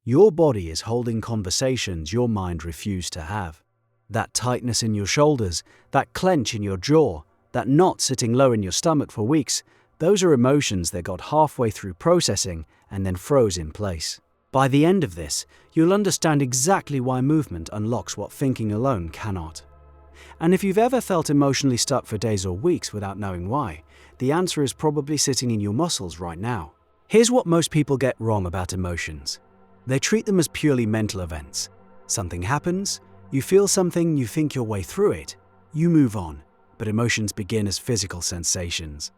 Your body is holding conversations your mind refused to have. That tightness in your shoulders, that clench in your jaw, that knot sitting low in your stomach for weeks, those are emotions that got halfway through processing and then froze in place. By the end of this, you'll understand exactly why movement unlocks what thinking alone cannot. And if you've ever felt emotionally stuck for days or weeks without knowing why, the answer is probably sitting in your muscles right now. Here's what most people get wrong about emotions. They treat them as purely mental events. Something happens, you feel something, you think your way through it, you move on. But emotions begin as physical sensations.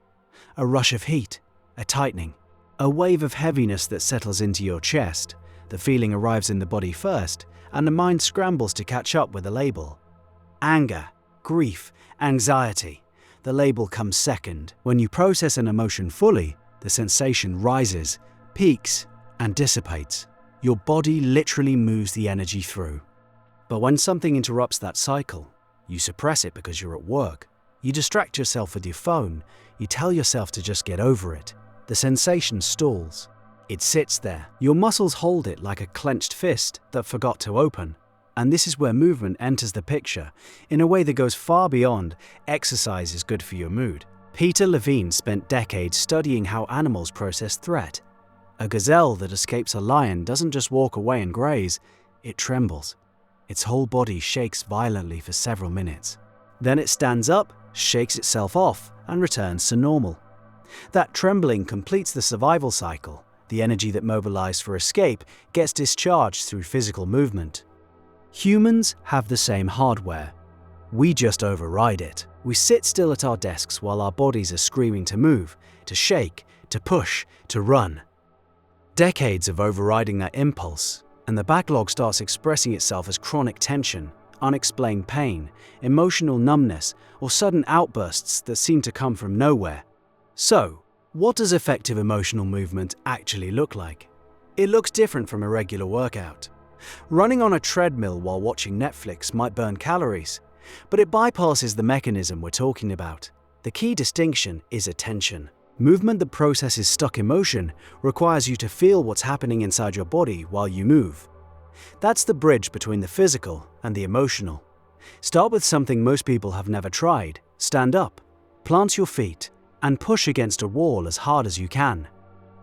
A rush of heat, a tightening, a wave of heaviness that settles into your chest. The feeling arrives in the body first, and the mind scrambles to catch up with a label. Anger, grief, anxiety. The label comes second. When you process an emotion fully, the sensation rises, peaks, and dissipates. Your body literally moves the energy through. But when something interrupts that cycle, you suppress it because you're at work. You distract yourself with your phone. You tell yourself to just get over it. The sensation stalls. It sits there. Your muscles hold it like a clenched fist that forgot to open. And this is where movement enters the picture in a way that goes far beyond exercise is good for your mood. Peter Levine spent decades studying how animals process threat. A gazelle that escapes a lion doesn't just walk away and graze, it trembles. Its whole body shakes violently for several minutes. Then it stands up, shakes itself off, and returns to normal. That trembling completes the survival cycle. The energy that mobilized for escape gets discharged through physical movement. Humans have the same hardware. We just override it. We sit still at our desks while our bodies are screaming to move, to shake, to push, to run. Decades of overriding that impulse, and the backlog starts expressing itself as chronic tension, unexplained pain, emotional numbness, or sudden outbursts that seem to come from nowhere. So, what does effective emotional movement actually look like? It looks different from a regular workout. Running on a treadmill while watching Netflix might burn calories, but it bypasses the mechanism we're talking about. The key distinction is attention. Movement that processes stuck emotion requires you to feel what's happening inside your body while you move. That's the bridge between the physical and the emotional. Start with something most people have never tried. Stand up, plant your feet, and push against a wall as hard as you can.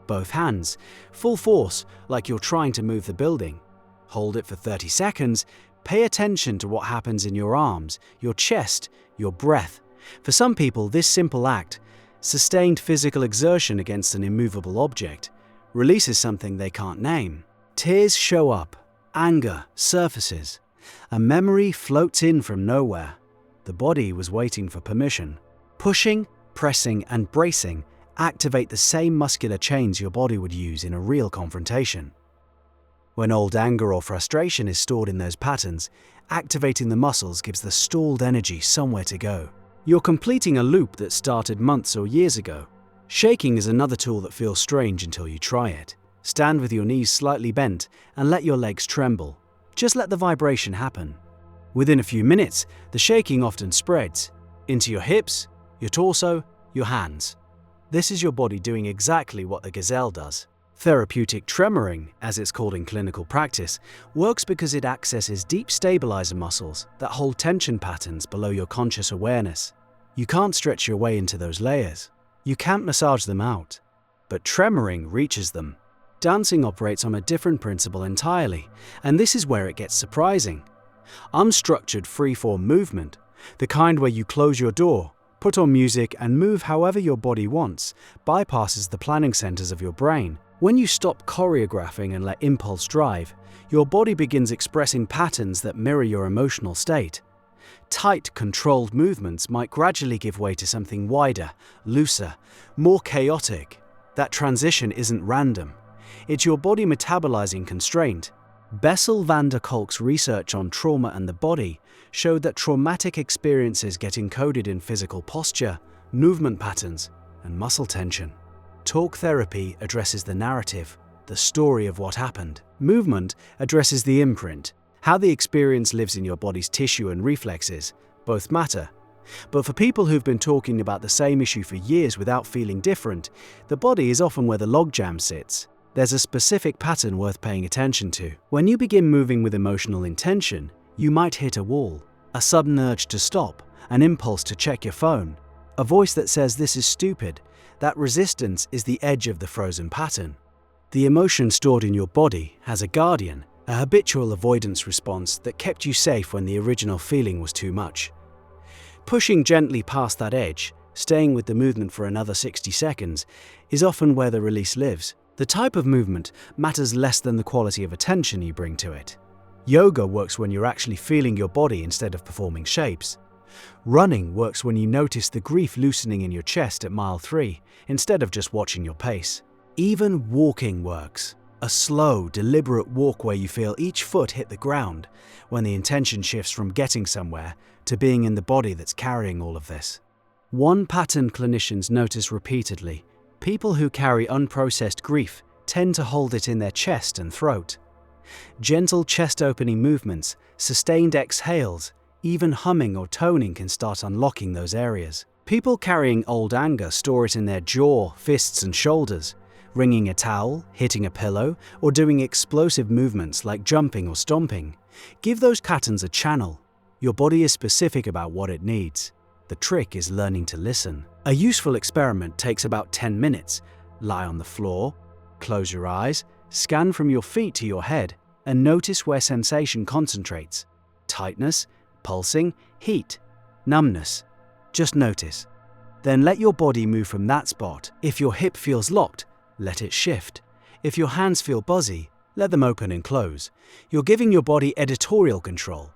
Both hands, full force, like you're trying to move the building. Hold it for 30 seconds. Pay attention to what happens in your arms, your chest, your breath. For some people, this simple act, sustained physical exertion against an immovable object, releases something they can't name. Tears show up, anger surfaces, a memory floats in from nowhere. The body was waiting for permission. Pushing, pressing, and bracing activate the same muscular chains your body would use in a real confrontation. When old anger or frustration is stored in those patterns, activating the muscles gives the stalled energy somewhere to go. You're completing a loop that started months or years ago. Shaking is another tool that feels strange until you try it. Stand with your knees slightly bent and let your legs tremble. Just let the vibration happen. Within a few minutes, the shaking often spreads into your hips, your torso, your hands. This is your body doing exactly what the gazelle does. Therapeutic tremoring, as it's called in clinical practice, works because it accesses deep stabilizer muscles that hold tension patterns below your conscious awareness. You can't stretch your way into those layers. You can't massage them out. But tremoring reaches them. Dancing operates on a different principle entirely, and this is where it gets surprising. Unstructured free-form movement, the kind where you close your door, put on music, and move however your body wants, bypasses the planning centers of your brain. When you stop choreographing and let impulse drive, your body begins expressing patterns that mirror your emotional state. Tight, controlled movements might gradually give way to something wider, looser, more chaotic. That transition isn't random. It's your body metabolizing constraint. Bessel van der Kolk's research on trauma and the body showed that traumatic experiences get encoded in physical posture, movement patterns, and muscle tension. Talk therapy addresses the narrative, the story of what happened. Movement addresses the imprint, how the experience lives in your body's tissue and reflexes. Both matter. But for people who've been talking about the same issue for years without feeling different, the body is often where the logjam sits. there's a specific pattern worth paying attention to. When you begin moving with emotional intention, you might hit a wall, a sudden urge to stop, an impulse to check your phone, a voice that says this is stupid. That resistance is the edge of the frozen pattern. The emotion stored in your body has a guardian, a habitual avoidance response that kept you safe when the original feeling was too much. Pushing gently past that edge, staying with the movement for another 60 seconds, is often where the release lives. The type of movement matters less than the quality of attention you bring to it. Yoga works when you're actually feeling your body instead of performing shapes. Running works when you notice the grief loosening in your chest at mile 3, instead of just watching your pace. Even walking works. A slow, deliberate walk where you feel each foot hit the ground, when the intention shifts from getting somewhere to being in the body that's carrying all of this. One pattern clinicians notice repeatedly: people who carry unprocessed grief tend to hold it in their chest and throat. Gentle chest-opening movements, sustained exhales, even humming or toning can start unlocking those areas. People carrying old anger store it in their jaw, fists, and shoulders. Wringing a towel, hitting a pillow, or doing explosive movements like jumping or stomping. Give those patterns a channel. Your body is specific about what it needs. The trick is learning to listen. A useful experiment takes about 10 minutes. Lie on the floor, close your eyes, scan from your feet to your head, and notice where sensation concentrates. Tightness, pulsing, heat, numbness. Just notice. Then let your body move from that spot. If your hip feels locked, let it shift. If your hands feel buzzy, let them open and close. You're giving your body editorial control.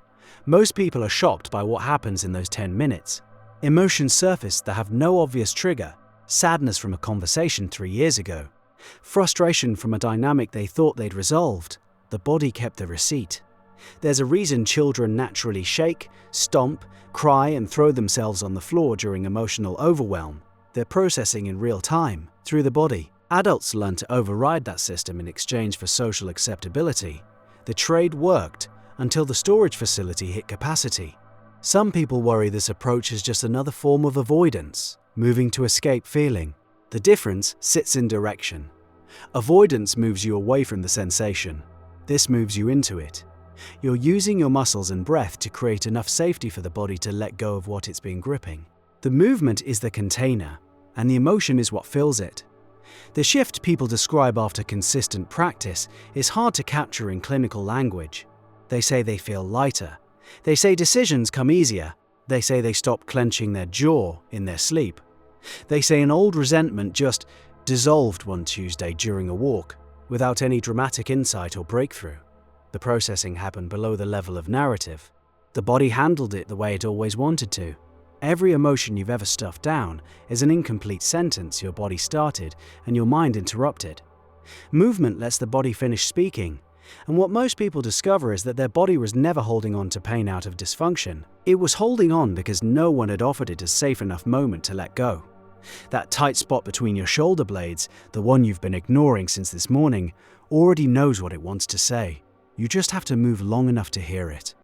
Most people are shocked by what happens in those 10 minutes. Emotions surface that have no obvious trigger. Sadness from a conversation 3 years ago. Frustration from a dynamic they thought they'd resolved. The body kept the receipt. There's a reason children naturally shake, stomp, cry, and throw themselves on the floor during emotional overwhelm. They're processing in real time, through the body. Adults learn to override that system in exchange for social acceptability. The trade worked until the storage facility hit capacity. Some people worry this approach is just another form of avoidance, moving to escape feeling. The difference sits in direction. Avoidance moves you away from the sensation. This moves you into it. You're using your muscles and breath to create enough safety for the body to let go of what it's been gripping. The movement is the container, and the emotion is what fills it. The shift people describe after consistent practice is hard to capture in clinical language. They say they feel lighter. They say decisions come easier. They say they stop clenching their jaw in their sleep. They say an old resentment just dissolved one Tuesday during a walk, without any dramatic insight or breakthrough. The processing happened below the level of narrative. The body handled it the way it always wanted to. Every emotion you've ever stuffed down is an incomplete sentence your body started and your mind interrupted. Movement lets the body finish speaking, and what most people discover is that their body was never holding on to pain out of dysfunction. It was holding on because no one had offered it a safe enough moment to let go. That tight spot between your shoulder blades, the one you've been ignoring since this morning, already knows what it wants to say. You just have to move long enough to hear it.